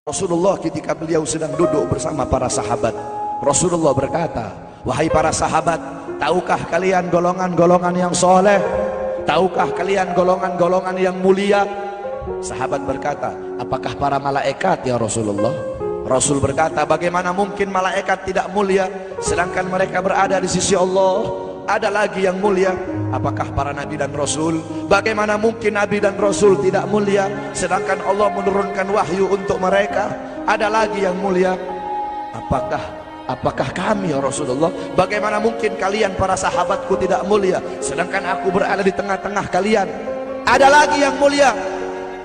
Rasulullah ketika beliau sedang duduk bersama para sahabat, Rasulullah berkata, "Wahai para sahabat, tahukah kalian golongan-golongan yang soleh? Tahukah kalian golongan-golongan yang mulia?" Sahabat berkata, "Apakah para malaikat ya Rasulullah?" Rasul berkata, "Bagaimana mungkin malaikat tidak mulia sedangkan mereka berada di sisi Allah? Ada lagi yang mulia. Apakah para nabi dan rasul? Bagaimana mungkin nabi dan rasul tidak mulia sedangkan Allah menurunkan wahyu untuk mereka? Ada lagi yang mulia. Apakah kami ya Rasulullah? Bagaimana mungkin kalian para sahabatku tidak mulia sedangkan aku berada di tengah-tengah kalian? Ada lagi yang mulia."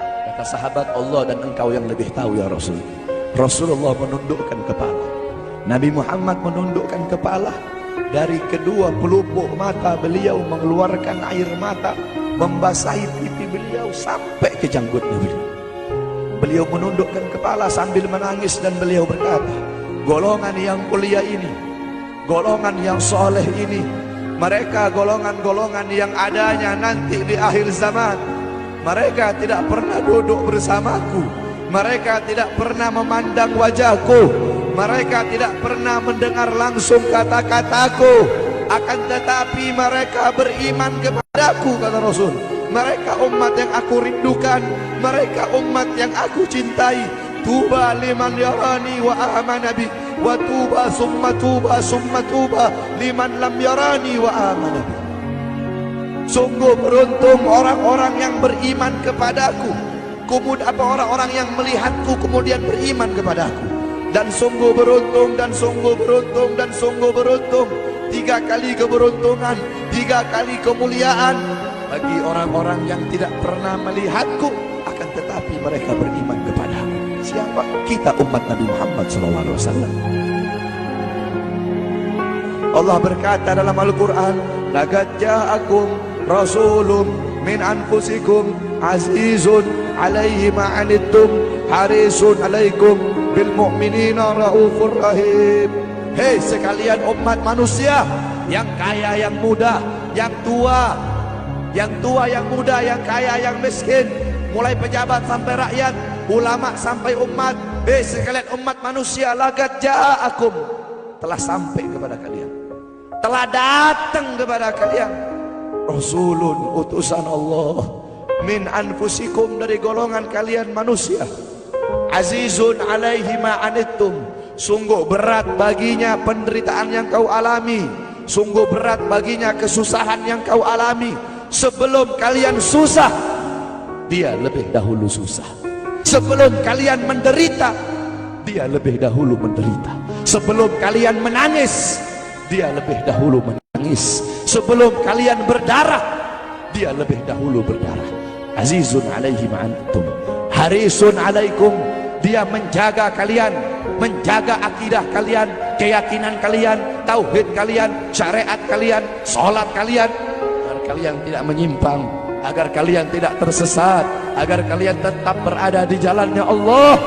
Kata sahabat, "Allah dan engkau yang lebih tahu ya Rasul." Rasulullah menundukkan kepala, Nabi Muhammad menundukkan kepala. Dari kedua pelupuk mata beliau mengeluarkan air mata, membasahi pipi beliau sampai ke janggutnya beliau. Beliau menundukkan kepala sambil menangis dan beliau berkata, "Golongan yang mulia ini, golongan yang soleh ini, mereka golongan-golongan yang adanya nanti di akhir zaman. Mereka tidak pernah duduk bersamaku, mereka tidak pernah memandang wajahku, mereka tidak pernah mendengar langsung kata-kataku, akan tetapi mereka beriman kepadaku," kata Rasul. "Mereka umat yang aku rindukan, mereka umat yang aku cintai. Tuba liman yarani wa amana bi, wa tuba summa tuba liman lam yarani wa amana bi." Sungguh beruntung orang-orang yang beriman kepadaku, kemudian orang-orang yang melihatku kemudian beriman kepadaku. Dan sungguh beruntung, dan sungguh beruntung, dan sungguh beruntung. 3 kali keberuntungan, 3 kali kemuliaan bagi orang-orang yang tidak pernah melihatku akan tetapi mereka beriman kepadaku. Siapa? Kita umat Nabi Muhammad SAW. Allah berkata dalam Al-Quran, "Laqad ja'akum rasulun min anfusikum azizun alaihi ma'anittum harisun alaikum bil mu'minina raufur rahim." Hei sekalian umat manusia, yang kaya, yang muda, yang tua, yang muda, yang kaya, yang miskin, mulai pejabat sampai rakyat, ulama sampai umat. Hei sekalian umat manusia, laqad ja'akum, telah sampai kepada kalian, telah datang kepada kalian rasulun, utusan Allah, min anfusikum, dari golongan kalian manusia, azizun alaihi ma'anittum, sungguh berat baginya penderitaan yang kau alami, sungguh berat baginya kesusahan yang kau alami. Sebelum kalian susah, dia lebih dahulu susah. Sebelum kalian menderita, dia lebih dahulu menderita. Sebelum kalian menangis, dia lebih dahulu menangis. Sebelum kalian berdarah, dia lebih dahulu berdarah. Azizun alaihi ma'anittum harisun alaikum, dia menjaga kalian, menjaga akidah kalian, keyakinan kalian, tauhid kalian, syariat kalian, sholat kalian, agar kalian tidak menyimpang, agar kalian tidak tersesat, agar kalian tetap berada di jalannya Allah.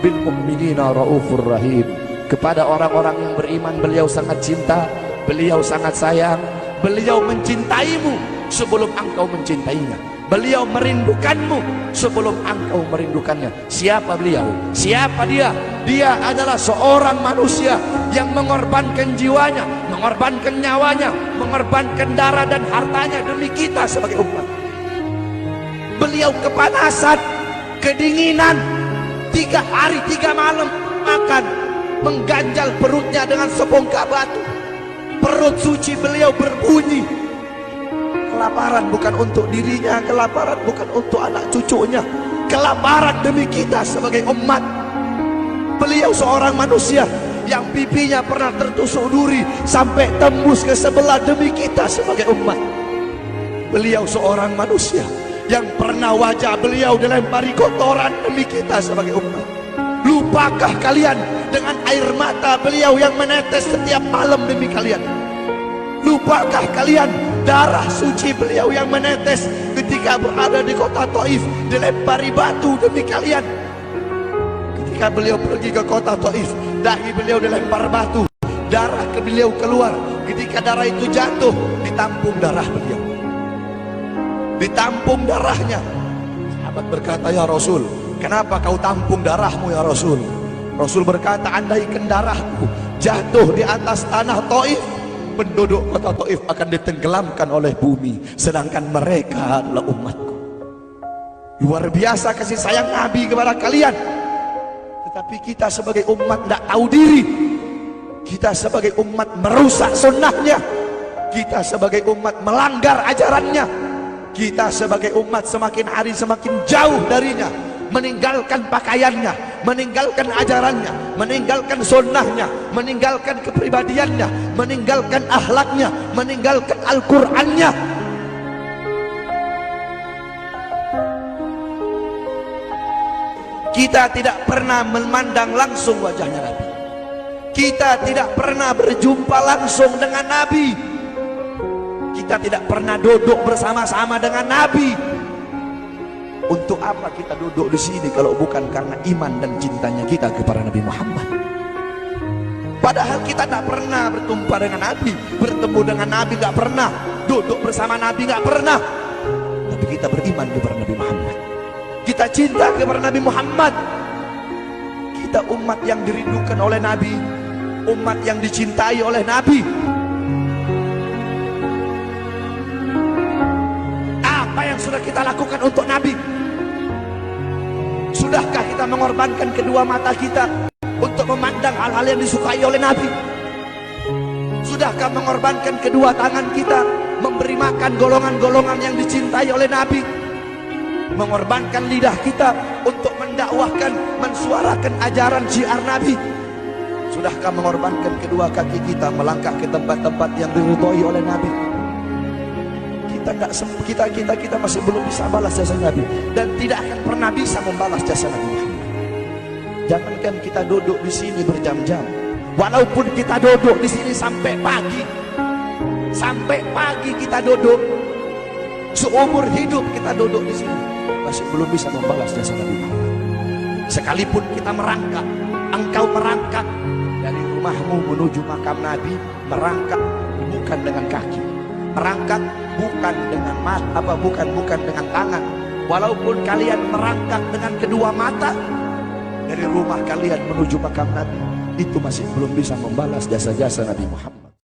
Bil mu'minina raufur rahim, kepada orang-orang yang beriman beliau sangat cinta, beliau sangat sayang, beliau mencintaimu sebelum engkau mencintainya, beliau merindukanmu sebelum engkau merindukannya. Siapa beliau? Siapa dia? Dia adalah seorang manusia yang mengorbankan jiwanya, mengorbankan nyawanya, mengorbankan darah dan hartanya demi kita sebagai umat. Beliau kepanasan, kedinginan, 3 hari 3 malam makan, mengganjal perutnya dengan sebongkah batu. Perut suci beliau berbunyi. Kelaparan bukan untuk dirinya, kelaparan bukan untuk anak cucunya, kelaparan demi kita sebagai umat. Beliau seorang manusia yang pipinya pernah tertusuk duri sampai tembus ke sebelah demi kita sebagai umat. Beliau seorang manusia yang pernah wajah beliau dilempari kotoran demi kita sebagai umat. Lupakah kalian dengan air mata beliau yang menetes setiap malam demi kalian? Lupakah kalian darah suci beliau yang menetes ketika berada di kota Taif, dilempari batu demi kalian? Ketika beliau pergi ke kota Taif, dahi beliau dilempar batu, darah ke beliau keluar. Ketika darah itu jatuh, ditampung darah beliau, ditampung darahnya. Sahabat berkata, "Ya Rasul, kenapa kau tampung darahmu ya Rasul? Rasul berkata, andaikan darahku jatuh di atas tanah Taif, penduduk kota Taif akan ditenggelamkan oleh bumi, sedangkan mereka adalah umatku. Luar biasa kasih sayang Nabi kepada kalian. Tetapi kita sebagai umat tidak tahu diri. Kita sebagai umat merusak sunnahnya. Kita sebagai umat melanggar ajarannya. Kita sebagai umat semakin hari semakin jauh darinya, meninggalkan pakaiannya, meninggalkan ajarannya, meninggalkan sunnahnya, meninggalkan kepribadiannya, meninggalkan akhlaknya, meninggalkan Al-Qur'annya. Kita tidak pernah memandang langsung wajahnya Nabi. Kita tidak pernah berjumpa langsung dengan Nabi. Kita tidak pernah duduk bersama-sama dengan Nabi. Untuk apa kita duduk di sini kalau bukan karena iman dan cintanya kita kepada Nabi Muhammad? Padahal kita tidak pernah berjumpa dengan Nabi, bertemu dengan Nabi nggak pernah, duduk bersama Nabi nggak pernah. Tapi kita beriman kepada Nabi Muhammad. Kita cinta kepada Nabi Muhammad. Kita umat yang dirindukan oleh Nabi, umat yang dicintai oleh Nabi. Apa yang sudah kita lakukan untuk Nabi? Sudahkah kita mengorbankan kedua mata kita untuk memandang hal-hal yang disukai oleh Nabi? Sudahkah mengorbankan kedua tangan kita memberi makan golongan-golongan yang dicintai oleh Nabi? Mengorbankan lidah kita untuk mendakwahkan, mensuarakan ajaran syiar Nabi? Sudahkah mengorbankan kedua kaki kita melangkah ke tempat-tempat yang diridhoi oleh Nabi? Kita masih belum bisa balas jasa Nabi, dan tidak akan pernah bisa membalas jasa Nabi Muhammad. Jangankan kita duduk di sini berjam-jam, walaupun kita duduk di sini sampai pagi kita duduk, seumur hidup kita duduk di sini, masih belum bisa membalas jasa Nabi Muhammad. Sekalipun kita merangkak, engkau merangkak dari rumahmu menuju makam Nabi, merangkak bukan dengan kaki, merangkak bukan dengan bukan dengan tangan. Walaupun kalian merangkak dengan kedua mata dari rumah kalian menuju makam Nabi, itu masih belum bisa membalas jasa-jasa Nabi Muhammad.